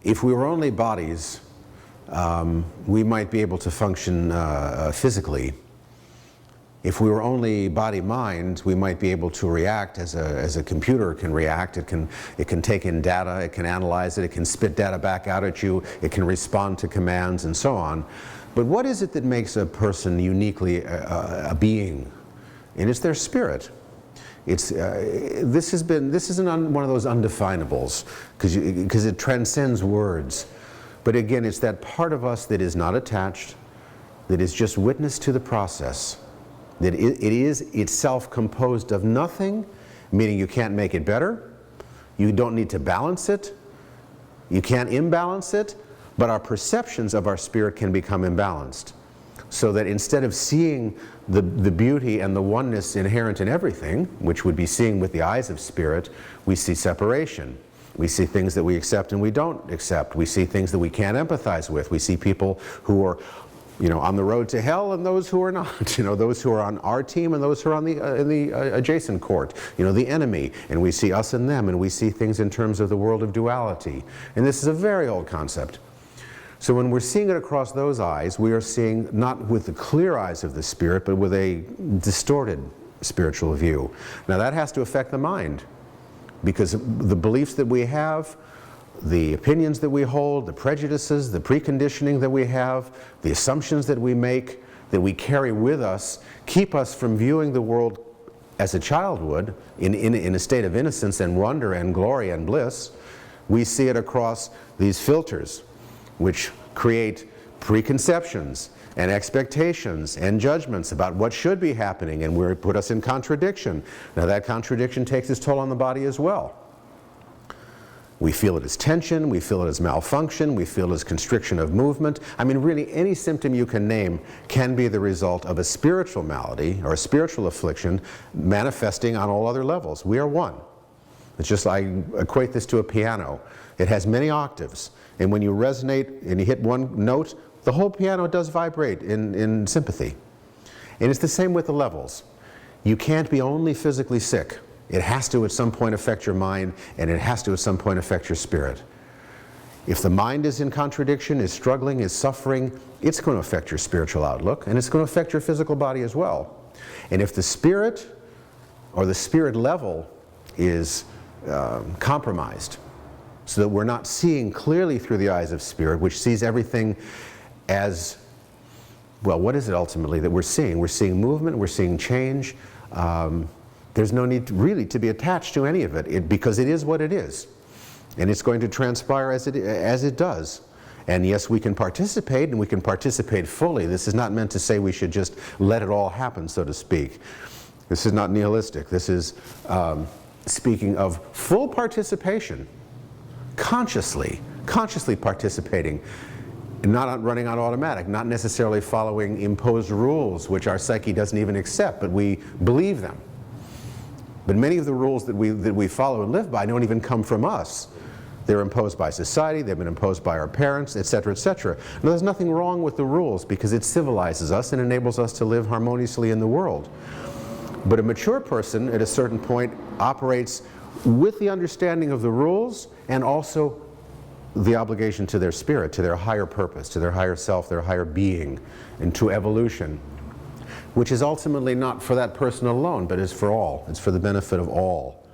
if we were only bodies, we might be able to function physically. If we were only body-mind, we might be able to react as a computer can react. It can take in data, it can analyze it, it can spit data back out at you, it can respond to commands and so on. But what is it that makes a person uniquely a being? And it's their spirit. This is one of those undefinables because it transcends words. But again, it's that part of us that is not attached, that is just witness to the process. That it is itself composed of nothing, meaning you can't make it better, you don't need to balance it, you can't imbalance it, but our perceptions of our spirit can become imbalanced. So that instead of seeing the beauty and the oneness inherent in everything, which would be seeing with the eyes of spirit, we see separation. We see things that we accept and we don't accept. We see things that we can't empathize with. We see people who are on the road to hell and those who are not, those who are on our team and those who are on in the adjacent court, the enemy, and we see us and them, and we see things in terms of the world of duality. And this is a very old concept. So when we're seeing it across those eyes, we are seeing not with the clear eyes of the spirit, but with a distorted spiritual view. Now that has to affect the mind, because the beliefs that we have, the opinions that we hold, the prejudices, the preconditioning that we have, the assumptions that we make, that we carry with us, keep us from viewing the world as a child would, in a state of innocence and wonder and glory and bliss. We see it across these filters, which create preconceptions and expectations and judgments about what should be happening, and put us in contradiction. Now that contradiction takes its toll on the body as well. We feel it as tension, we feel it as malfunction, we feel it as constriction of movement. I mean, really, any symptom you can name can be the result of a spiritual malady or a spiritual affliction manifesting on all other levels. We are one. It's just, I equate this to a piano. It has many octaves, and when you resonate and you hit one note, the whole piano does vibrate in sympathy. And it's the same with the levels. You can't be only physically sick. It has to at some point affect your mind, and it has to at some point affect your spirit. If the mind is in contradiction, is struggling, is suffering, it's going to affect your spiritual outlook, and it's going to affect your physical body as well. And if the spirit or the spirit level is compromised, so that we're not seeing clearly through the eyes of spirit, which sees everything as, well, what is it ultimately that we're seeing? We're seeing movement, we're seeing change. There's no need really to be attached to any of it, because it is what it is. And it's going to transpire as it does. And yes, we can participate, and we can participate fully. This is not meant to say we should just let it all happen, so to speak. This is not nihilistic. This is speaking of full participation, consciously participating, not running on automatic, not necessarily following imposed rules, which our psyche doesn't even accept, but we believe them. But many of the rules that we follow and live by don't even come from us. They're imposed by society, they've been imposed by our parents, etc., etc. Now, there's nothing wrong with the rules, because it civilizes us and enables us to live harmoniously in the world. But a mature person, at a certain point, operates with the understanding of the rules and also the obligation to their spirit, to their higher purpose, to their higher self, their higher being, and to evolution, which is ultimately not for that person alone, but is for all. It's for the benefit of all.